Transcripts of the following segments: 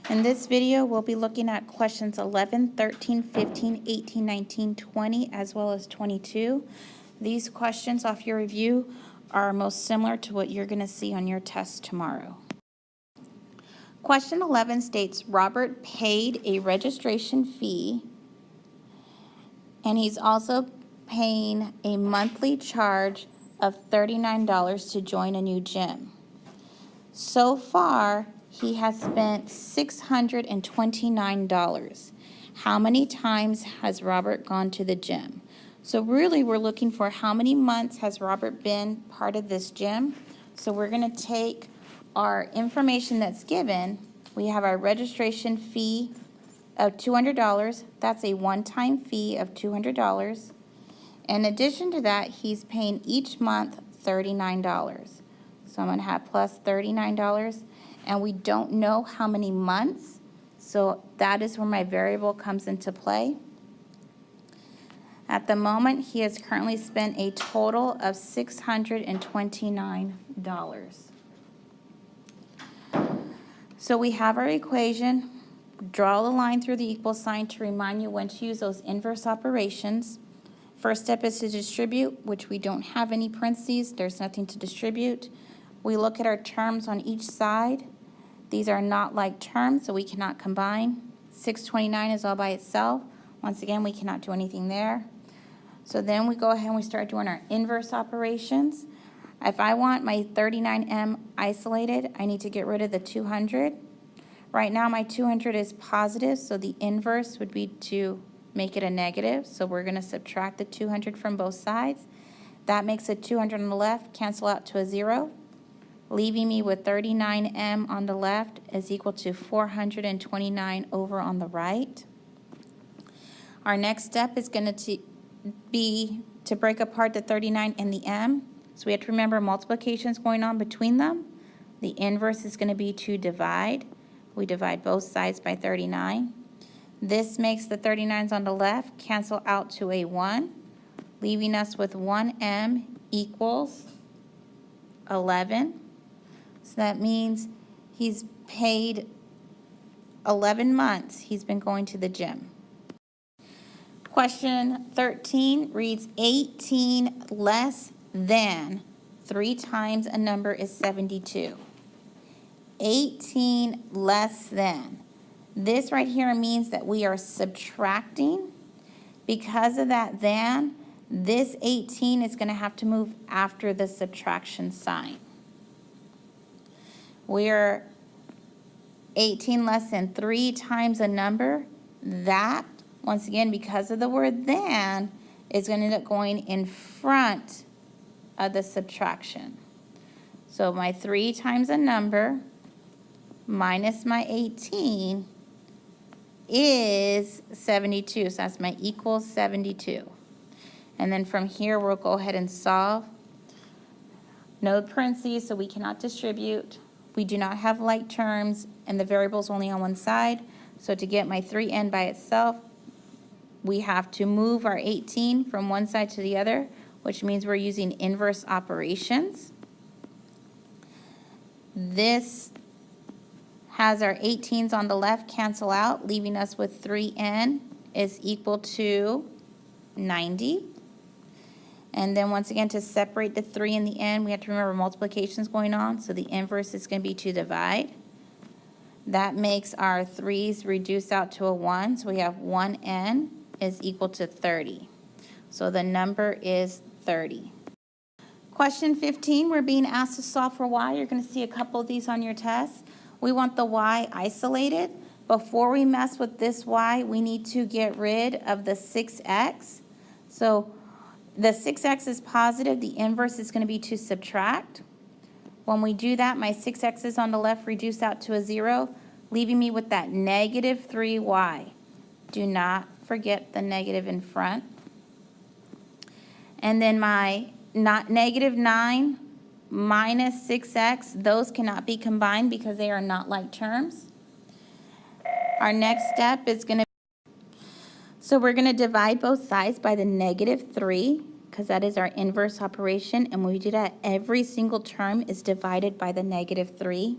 In this video, we'll be looking at questions 11, 13, 15, 18, 19, 20, as well as 22. These questions off your review are most similar to what you're going to see on your test tomorrow. Question 11 states, Robert paid a registration fee, and he's also paying a monthly charge of $39 to join a new gym. So far, he has spent $629. How many times has Robert gone to the gym? So really, we're looking for how many months has Robert been part of this gym. So we're going to take our information that's given. We have our registration fee of $200. That's a one-time fee of $200. In addition to that, he's paying each month $39. So I'm going to have plus $39. And we don't know how many months, so that is where my variable comes into play. At the moment, he has currently spent a total of $629. So we have our equation. Draw the line through the equal sign to remind you when to use those inverse operations. First step is to distribute, which we don't have any parentheses. There's nothing to distribute. We look at our terms on each side. These are not like terms, so we cannot combine. 629 is all by itself. Once again, we cannot do anything there. So then we go ahead and we start doing our inverse operations. If I want my 39M isolated, I need to get rid of the 200. Right now, my 200 is positive, so the inverse would be to make it a negative. So we're going to subtract the 200 from both sides. That makes a 200 on the left cancel out to a 0. Leaving me with 39M on the left is equal to 429 over on the right. Our next step is going to be to break apart the 39 and the M. So we have to remember multiplications going on between them. The inverse is going to be to divide. We divide both sides by 39. This makes the 39s on the left cancel out to a 1, leaving us with 1M equals 11. So that means he's paid 11 months he's been going to the gym. Question 13 reads 18 less than 3 times a number is 72. 18 less than. This right here means that we are subtracting. Because of that than, this 18 is going to have to move after the subtraction sign. We're 18 less than 3 times a number. That, once again, because of the word than, is going to end up going in front of the subtraction. So my 3 times a number minus my 18 is 72. So that's my equals 72. And then from here, we'll go ahead and solve. No parentheses, so we cannot distribute. We do not have like terms, and the variable's only on one side. So to get my 3n by itself, we have to move our 18 from one side to the other, which means we're using inverse operations. This has our 18s on the left cancel out, leaving us with 3n is equal to 90. And then once again, to separate the 3 and the n, we have to remember multiplications going on. So the inverse is going to be to divide. That makes our 3's reduce out to a 1. So we have 1n is equal to 30. So the number is 30. Question 15, we're being asked to solve for y. You're going to see a couple of these on your test. We want the y isolated. Before we mess with this y, we need to get rid of the 6x. So the 6x is positive. The inverse is going to be to subtract. When we do that, my 6x's on the left reduce out to a 0, leaving me with that negative 3y. Do not forget the negative in front. And then my negative 9 minus 6x, those cannot be combined because they are not like terms. Our next step is going to So we're going to divide both sides by the negative 3 because that is our inverse operation. And when we do that, every single term is divided by the negative 3.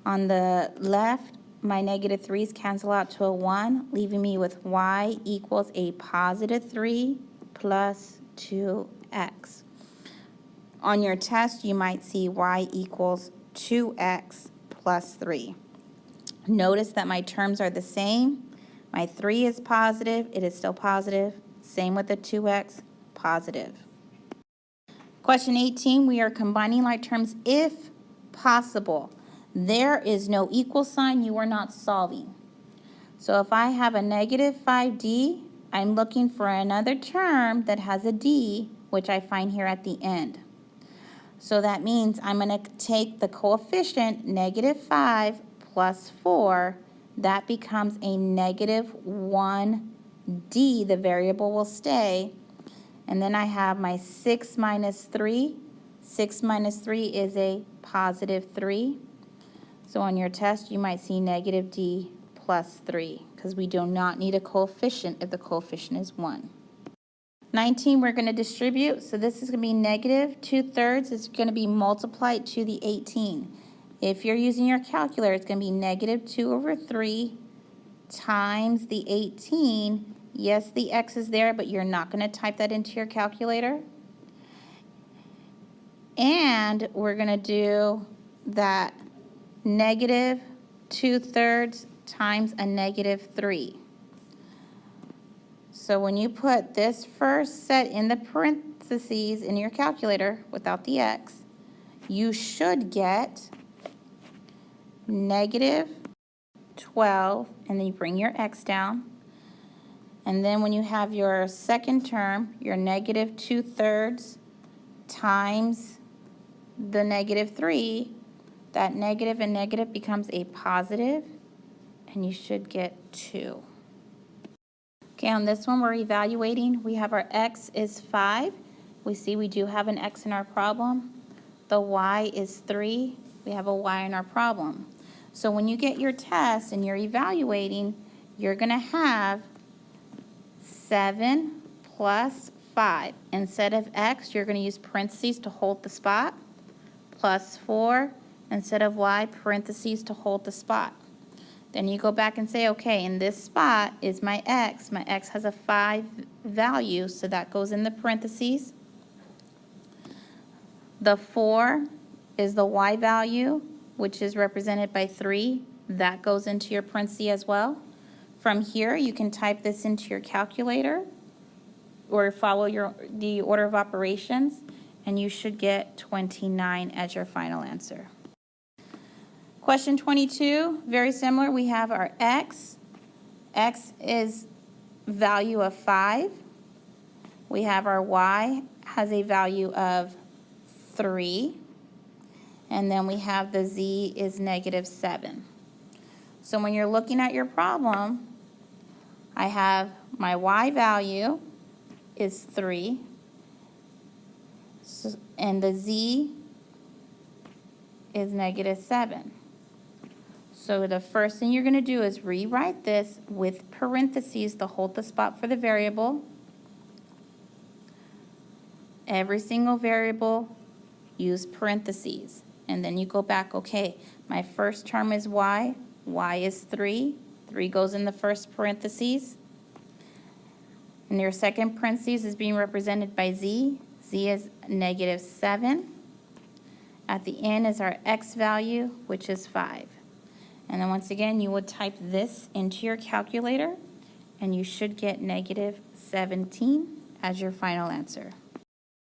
On the left, my negative 3's cancel out to a 1, leaving me with y equals a positive 3 plus 2x. On your test, you might see y equals 2x plus 3. Notice that my terms are the same. My 3 is positive, it is still positive. Same with the 2x, positive. Question 18, we are combining like terms if possible. There is no equal sign, you are not solving. So if I have a negative 5d, I'm looking for another term that has a d, which I find here at the end. So that means I'm going to take the coefficient negative 5 plus 4. That becomes a negative 1d. The variable will stay. And then I have my 6 minus 3. 6 minus 3 is a positive 3. So on your test, you might see negative d plus 3, because we do not need a coefficient if the coefficient is 1. 19, we're going to distribute. So this is going to be negative 2/3. It's going to be multiplied to the 18. If you're using your calculator, it's going to be negative 2/3 times the 18. Yes, the x is there, but you're not going to type that into your calculator. And we're going to do that negative 2/3 times a negative 3. So when you put this first set in the parentheses in your calculator without the x, you should get negative 12, and then you bring your x down. And then when you have your second term, your negative 2/3 times the negative 3, that negative and negative becomes a positive, and you should get 2. Okay, on this one we're evaluating. We have our x is 5. We see we do have an x in our problem. The y is 3. We have a y in our problem. So when you get your test and you're evaluating, you're going to have 7 plus 5. Instead of x, you're going to use parentheses to hold the spot. Plus 4, instead of y, parentheses to hold the spot. Then you go back and say, okay, in this spot is my x. My x has a 5 value, so that goes in the parentheses. The 4 is the y value, which is represented by 3. That goes into your parentheses as well. From here, you can type this into your calculator or follow the order of operations, and you should get 29 as your final answer. Question 22, very similar. We have our x. X is value of 5. We have our y has a value of 3. And then we have the z is negative 7. So when you're looking at your problem, I have my y value is 3. And the z is negative 7. So the first thing you're going to do is rewrite this with parentheses to hold the spot for the variable. Every single variable, use parentheses. And then you go back, okay, my first term is y. Y is 3. 3 goes in the first parentheses. And your second parentheses is being represented by z. Z is negative 7. At the end is our x value, which is 5. And then once again, you would type this into your calculator, and you should get negative 17 as your final answer.